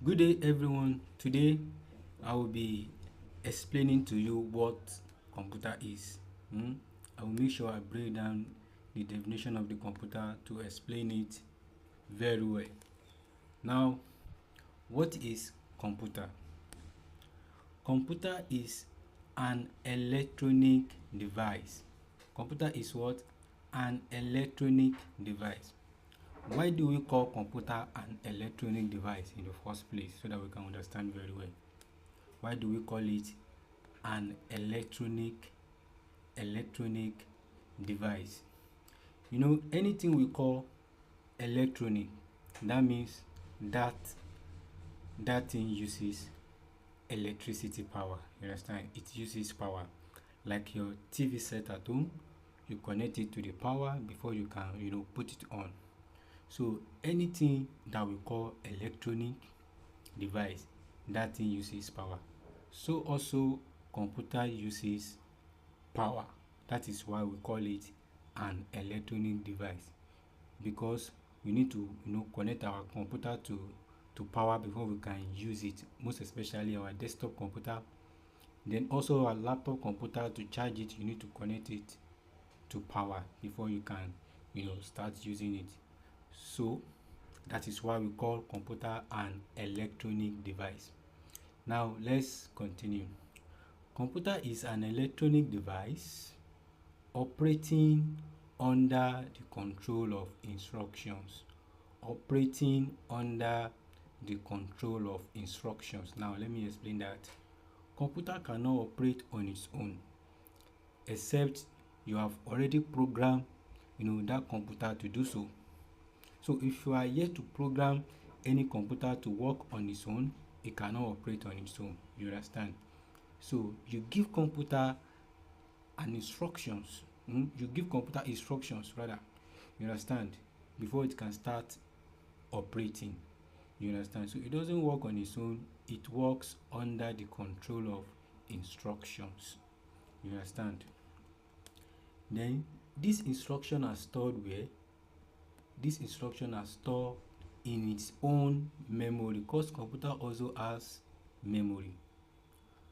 Good day, everyone. Today, I will be explaining to you what computer is. I will make sure I break down the definition of the computer to explain it very well. Now, what is computer? Computer is an electronic device. Computer is what? An electronic device. Why do we call computer an electronic device in the first place so that we can understand very well? Why do we call it an electronic device? Anything we call electronic, that means that that thing uses electricity power. You understand? It uses power. Like your TV set at home, you connect it to the power before you can put it on. So anything that we call electronic device, that thing uses power. So also computer uses power. That is why we call it an electronic device, because we need to connect our computer to power before we can use it, most especially our desktop computer. Then also our laptop computer, to charge it you need to connect it to power before you can start using it. So that is why we call computer an electronic device. Now let's continue. Computer is an electronic device operating under the control of instructions. Operating under the control of instructions. Now let me explain that. Computer cannot operate on its own except you have already programmed that computer to do so. So if you are yet to program any computer to work on its own, it cannot operate on its own. You understand? So you give computer an instructions. You give computer instructions rather. You understand? Before it can start operating. You understand? So it doesn't work on its own. It works under the control of instructions. You understand? Then this instruction are stored where? This instruction are stored in its own memory, because computer also has memory.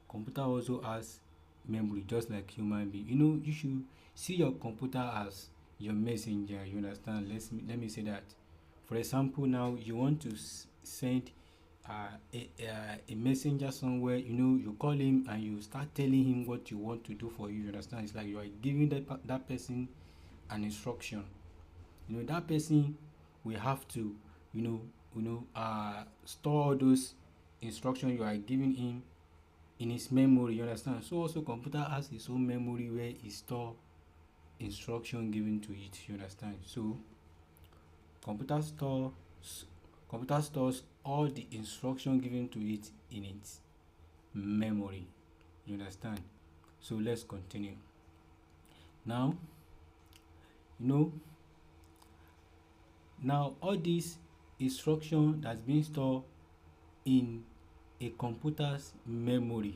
Computer also has memory just like human being. You should see your computer as your messenger. You understand? Let me say that. For example, now you want to send a messenger somewhere. You call him and you start telling him what you want to do for you. You understand? It's like you are giving that person an instruction. That person will have to store all those instructions you are giving him in his memory. You understand? So also computer has its own memory where it store instruction given to it. You understand? So computer stores all the instruction given to it in its memory. You understand? So let's continue. Now all these instruction that's being stored in a computer's memory.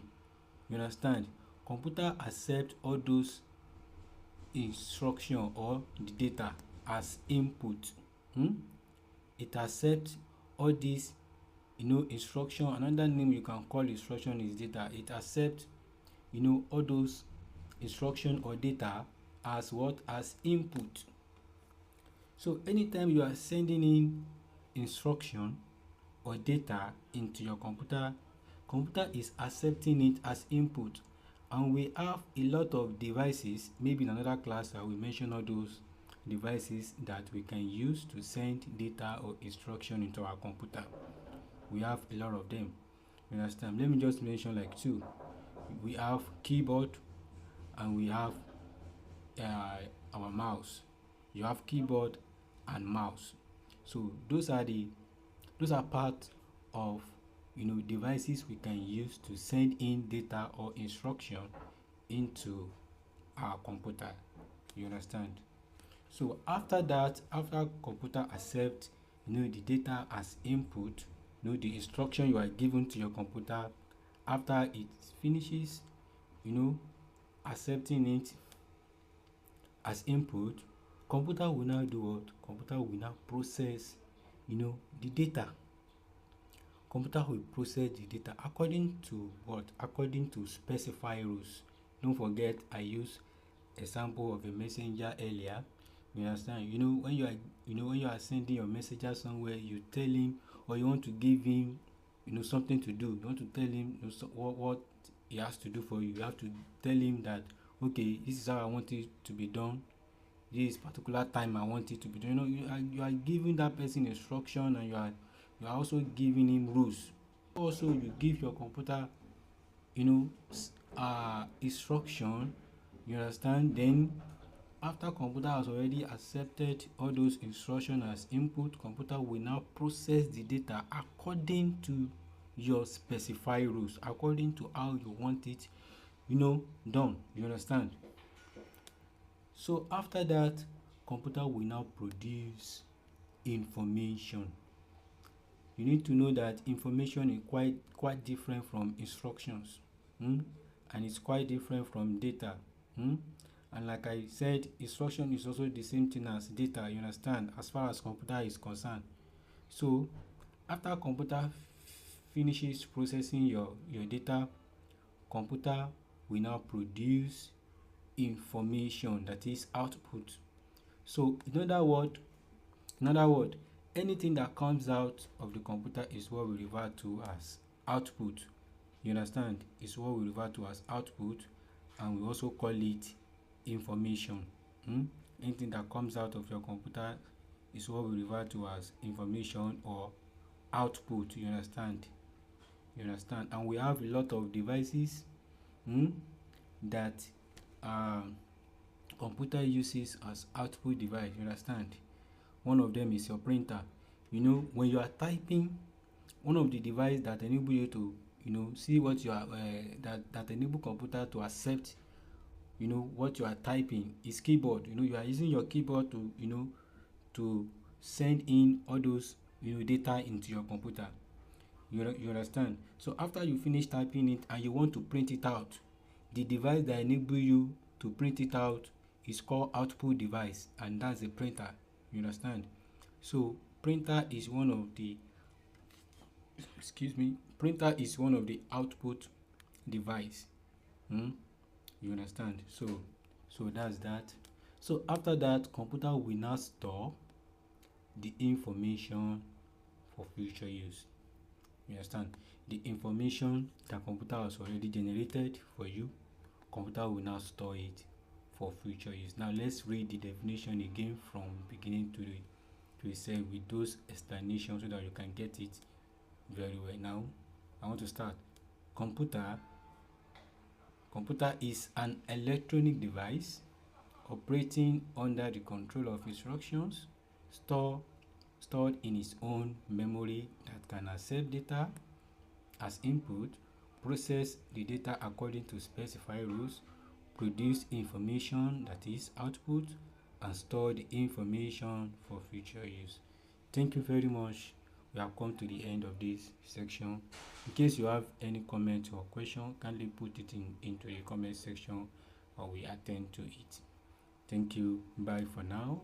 You understand? Computer accept all those instruction or the data as input. It accepts all these instruction. Another name you can call instruction is data. It accepts all those instruction or data as what? As input. So anytime you are sending in instruction or data into your computer is accepting it as input. And we have a lot of devices. Maybe in another class I will mention all those devices that we can use to send data or instruction into our computer. We have a lot of them. You understand? Let me just mention like two. We have keyboard and we have our mouse. You have keyboard and mouse. So those are part of devices we can use to send in data or instruction into our computer. You understand? So after that, after computer accept the data as input, the instruction you are given to your computer, after it finishes accepting it as input, computer will now do what? Computer will now process the data. computer will process the data according to what? According to specified rules. Don't forget I used example of a messenger earlier. You understand? When you are sending your messenger somewhere, you tell him, or you want to give him something to do. You want to tell him what he has to do for you. You have to tell him that, okay, this is how I want it to be done, this particular time I want it to be done. You are giving that person instruction, and you are also giving him rules. Also, you give your computer instruction. You understand? Then after computer has already accepted all those instructions as input, computer will now process the data according to your specified rules, according to how you want it done. You understand? So after that, computer will now produce information. You need to know that information is quite different from instructions, and it's quite different from data. And like I said, instruction is also the same thing as data, you understand, as far as computer is concerned. So after computer finishes processing your data, computer will now produce information, that is output. So in other word, anything that comes out of the computer is what we refer to as output. You understand? Is what we refer to as output, and we also call it information. Anything that comes out of your computer is what we refer to as information or output. You understand? And we have a lot of devices that computer uses as output device. You understand? One of them is your printer. When you are typing, one of the device that enable you to see what you are that enable computer to accept what you are typing is keyboard. You are using your keyboard to send in all those data into your computer. You understand? So after you finish typing it and you want to print it out, the device that enable you to print it out is called output device, and that's a printer. You understand? So printer is one of the output device. You understand? So that's that. So after that, computer will now store the information for future use. You understand? The information that computer has already generated for you, computer will now store it for future use. Now let's read the definition again from beginning to itself with those explanations so that you can get it very well. Now I want to start. Computer is an electronic device operating under the control of instructions stored in its own memory that can accept data as input, process the data according to specified rules, produce information, that is output, and store the information for future use. Thank you very much. We have come to the end of this section. In case you have any comment or question, kindly put it into the comment section, or we attend to it. Thank you. Bye for now.